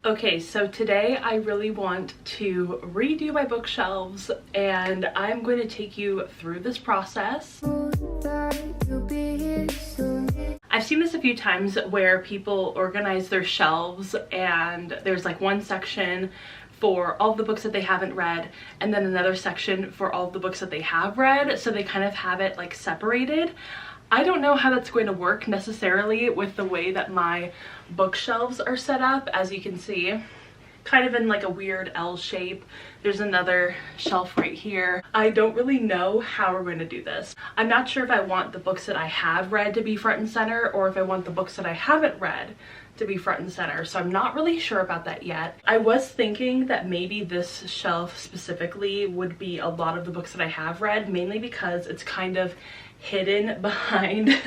Okay, so today I really want to redo my bookshelves and I'm going to take you through this process. I've seen this a few times where people organize their shelves and there's like one section for all the books that they haven't read and then another section for all the books that they have read, so they kind of have it like separated. I don't know how that's going to work necessarily with the way that my bookshelves are set up. As you can see, kind of in like a weird L shape. There's another shelf right here. I don't really know how we're going to do this. I'm not sure if I want the books that I have read to be front and center or if I want the books that I haven't read to be front and center, so I'm not really sure about that yet. I was thinking that maybe this shelf specifically would be a lot of the books that I have read, mainly because it's kind of hidden behind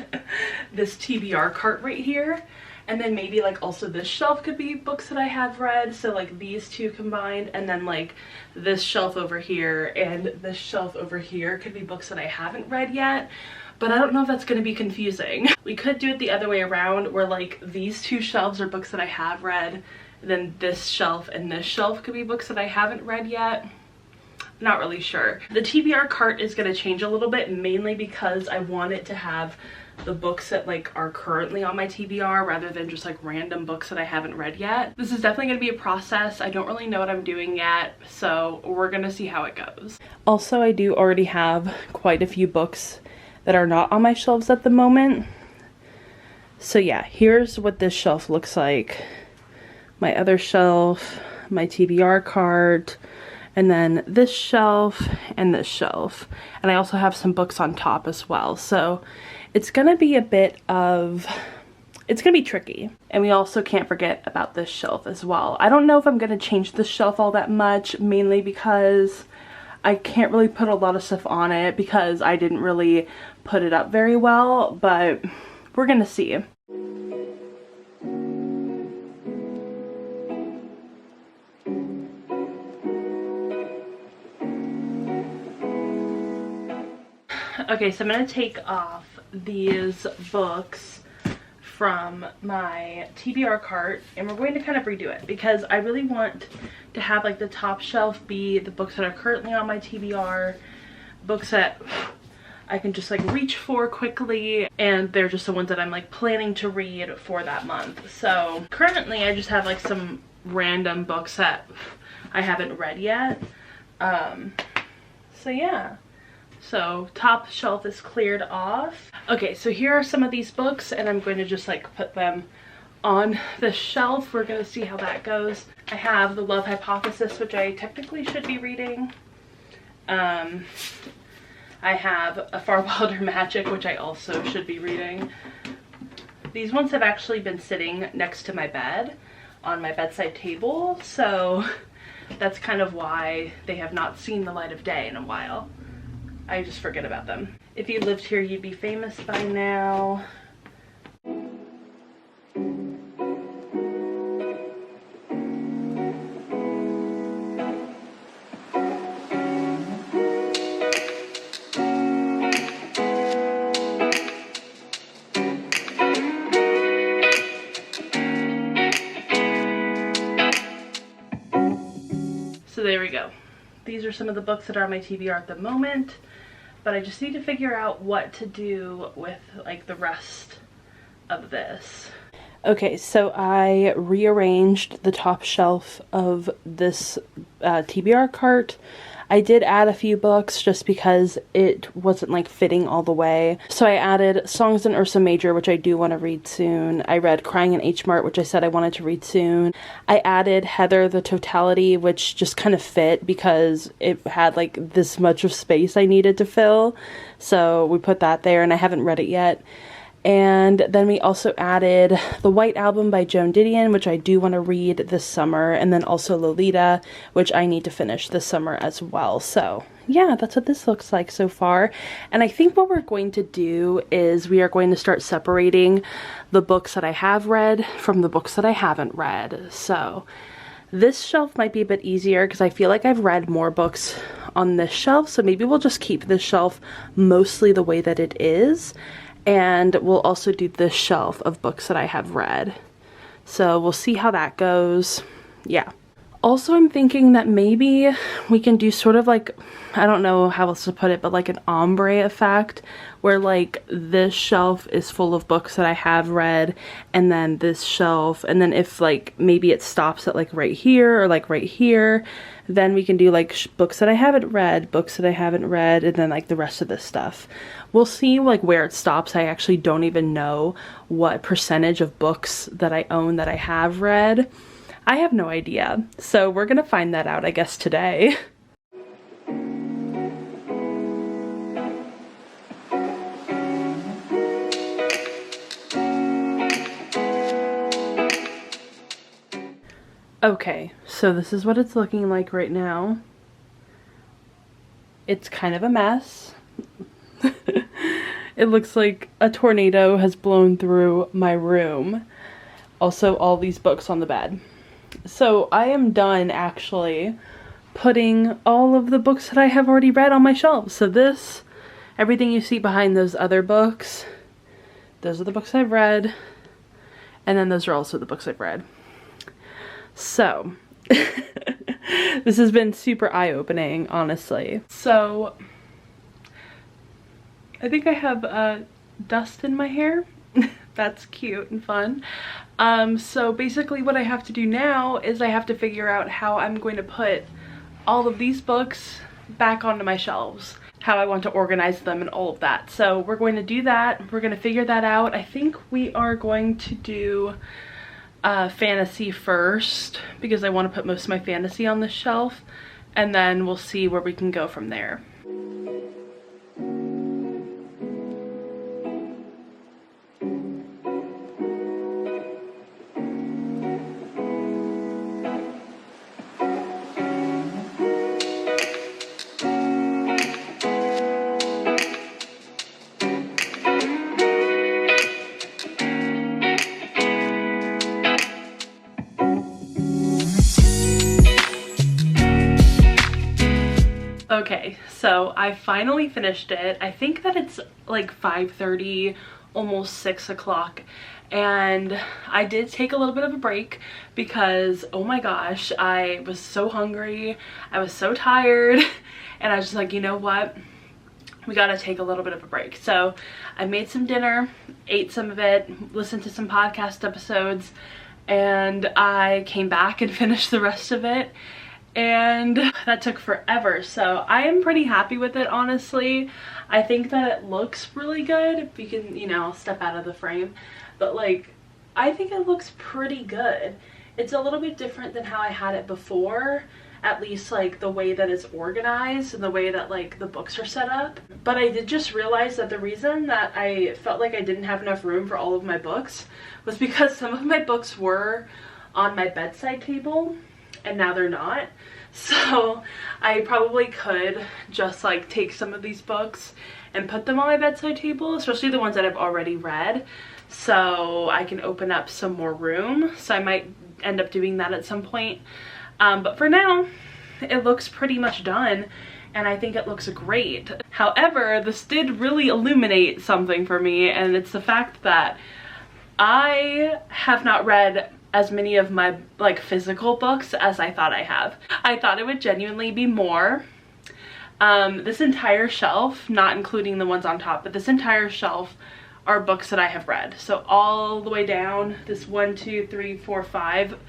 this TBR cart right here, and then maybe like also this shelf could be books that I have read, so like these two combined, and then like this shelf over here and this shelf over here could be books that I haven't read yet. But I don't know if that's going to be confusing. We could do it the other way around, where like these two shelves are books that I have read, and then this shelf and this shelf could be books that I haven't read yet. Not really sure. The TBR cart is going to change a little bit, mainly because I want it to have the books that like are currently on my TBR rather than just like random books that I haven't read yet. This is definitely going to be a process. I don't really know what I'm doing yet, so we're going to see how it goes. Also, I do already have quite a few books that are not on my shelves at the moment. So yeah, here's what this shelf looks like. My other shelf, my TBR cart, and then this shelf and this shelf. And I also have some books on top as well. So it's gonna be a bit of, it's gonna be tricky. And we also can't forget about this shelf as well. I don't know if I'm gonna change this shelf all that much, mainly because I can't really put a lot of stuff on it because I didn't really put it up very well, but we're gonna see. Okay, so I'm gonna take off these books from my TBR cart and we're going to kind of redo it because I really want to have like the top shelf be the books that are currently on my TBR, books that I can just like reach for quickly, and they're just the ones that I'm like planning to read for that month. So currently I just have like some random books that I haven't read yet. So yeah. So top shelf is cleared off. Okay, so here are some of these books and I'm going to just like put them on the shelf. We're going to see how that goes. I have The Love Hypothesis, which I technically should be reading. I have A Far Wilder Magic, which I also should be reading. These ones have actually been sitting next to my bed on my bedside table, so that's kind of why they have not seen the light of day in a while. I just forget about them. If you lived here, you'd be famous by now. So there we go. These are some of the books that are on my TBR at the moment, but I just need to figure out what to do with like the rest of this. Okay, so I rearranged the top shelf of this TBR cart. I did add a few books just because it wasn't like fitting all the way. So I added Songs in Ursa Major, which I do want to read soon. I read Crying in H Mart, which I said I wanted to read soon. I added Heather the Totality, which just kind of fit because it had like this much of space I needed to fill. So we put that there and I haven't read it yet. And then we also added The White Album by Joan Didion, which I do want to read this summer, and then also Lolita, which I need to finish this summer as well. So yeah, that's what this looks like so far. And I think what we're going to do is we are going to start separating the books that I have read from the books that I haven't read. So this shelf might be a bit easier because I feel like I've read more books on this shelf, so maybe we'll just keep this shelf mostly the way that it is. And we'll also do this shelf of books that I have read. So we'll see how that goes. yeah. Also, I'm thinking that maybe we can do sort of like, I don't know how else to put it, but like an ombre effect where like this shelf is full of books that I have read, and then this shelf, and then if like maybe it stops at like right here or like right here, then we can do like books that I haven't read, books that I haven't read, and then like the rest of this stuff. We'll see like where it stops. I actually don't even know what percentage of books that I own that I have read. I have no idea. So we're gonna find that out, I guess, today. Okay, so this is what it's looking like right now. It's kind of a mess. It looks like a tornado has blown through my room. Also, all these books on the bed. So I am done actually putting all of the books that I have already read on my shelves. So this, everything you see behind those other books, those are the books I've read, and then those are also the books I've read. So this has been super eye-opening, honestly. So I think I have dust in my hair. That's cute and fun. So basically what I have to do now is I have to figure out how I'm going to put all of these books back onto my shelves, how I want to organize them and all of that. So we're going to do that. We're going to figure that out. I think we are going to do fantasy first because I want to put most of my fantasy on this shelf, and then we'll see where we can go from there. Okay, so I finally finished it. I think that it's like 5:30, almost 6 o'clock, and I did take a little bit of a break because, oh my gosh, I was so hungry, I was so tired, and I was just like, you know what? We gotta take a little bit of a break. So I made some dinner, ate some of it, listened to some podcast episodes, and I came back and finished the rest of it. And that took forever, so I am pretty happy with it, honestly. I think that it looks really good if you can, you know, step out of the frame, but like I think it looks pretty good. It's a little bit different than how I had it before, at least like the way that it's organized and the way that like the books are set up. But I did just realize that the reason that I felt like I didn't have enough room for all of my books was because some of my books were on my bedside table and now they're not. So I probably could just like take some of these books and put them on my bedside table, especially the ones that I've already read, so I can open up some more room. So I might end up doing that at some point. But for now, it looks pretty much done, and I think it looks great. However, this did really illuminate something for me, and it's the fact that I have not read as many of my like physical books as I thought I have. I thought it would genuinely be more. This entire shelf, not including the ones on top, but this entire shelf are books that I have read. So all the way down this 1, 2, 3, 4, 5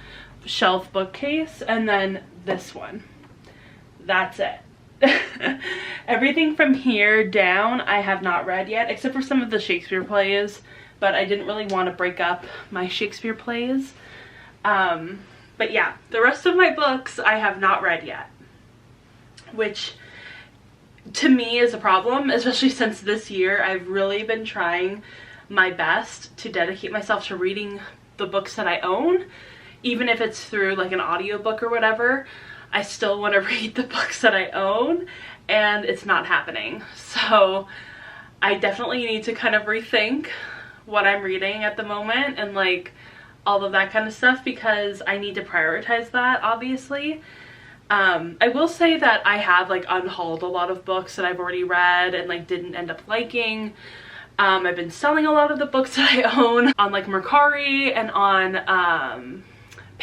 shelf bookcase, and then this one. That's it. Everything from here down I have not read yet, except for some of the Shakespeare plays, but I didn't really want to break up my Shakespeare plays. But yeah, the rest of my books I have not read yet, which to me is a problem, especially since this year I've really been trying my best to dedicate myself to reading the books that I own. Even if it's through like an audiobook or whatever, I still want to read the books that I own, and it's not happening. So I definitely need to kind of rethink what I'm reading at the moment and like all of that kind of stuff, because I need to prioritize that, obviously. I will say that I have like unhauled a lot of books that I've already read and like didn't end up liking. I've been selling a lot of the books that I own on like Mercari and on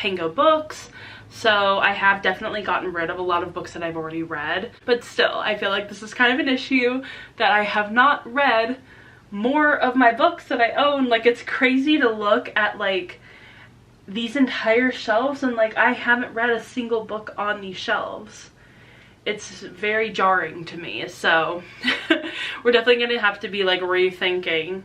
Pango Books. So I have definitely gotten rid of a lot of books that I've already read, but still, I feel like this is kind of an issue that I have not read more of my books that I own. Like, it's crazy to look at like these entire shelves and like I haven't read a single book on these shelves. It's very jarring to me. So we're definitely gonna have to be like rethinking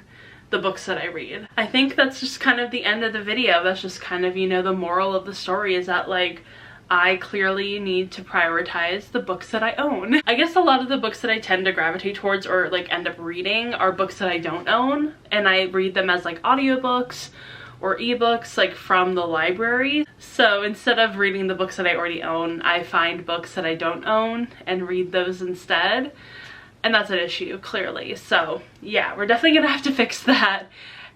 the books that I read. I think that's just kind of the end of the video. That's just kind of, you know, the moral of the story is that like I clearly need to prioritize the books that I own. I guess a lot of the books that I tend to gravitate towards or like end up reading are books that I don't own, and I read them as like audiobooks or ebooks like from the library. So instead of reading the books that I already own, I find books that I don't own and read those instead. And that's an issue, clearly. So yeah, we're definitely gonna have to fix that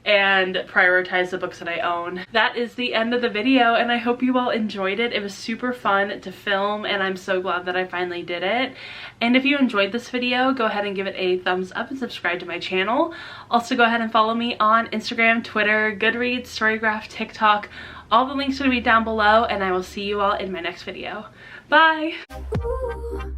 and prioritize the books that I own. That is the end of the video, and I hope you all enjoyed it. It was super fun to film, and I'm so glad that I finally did it. And if you enjoyed this video, go ahead and give it a thumbs up and subscribe to my channel. Also, go ahead and follow me on Instagram, Twitter, Goodreads, Storygraph, TikTok. All the links are gonna be down below, and I will see you all in my next video. Bye! Ooh,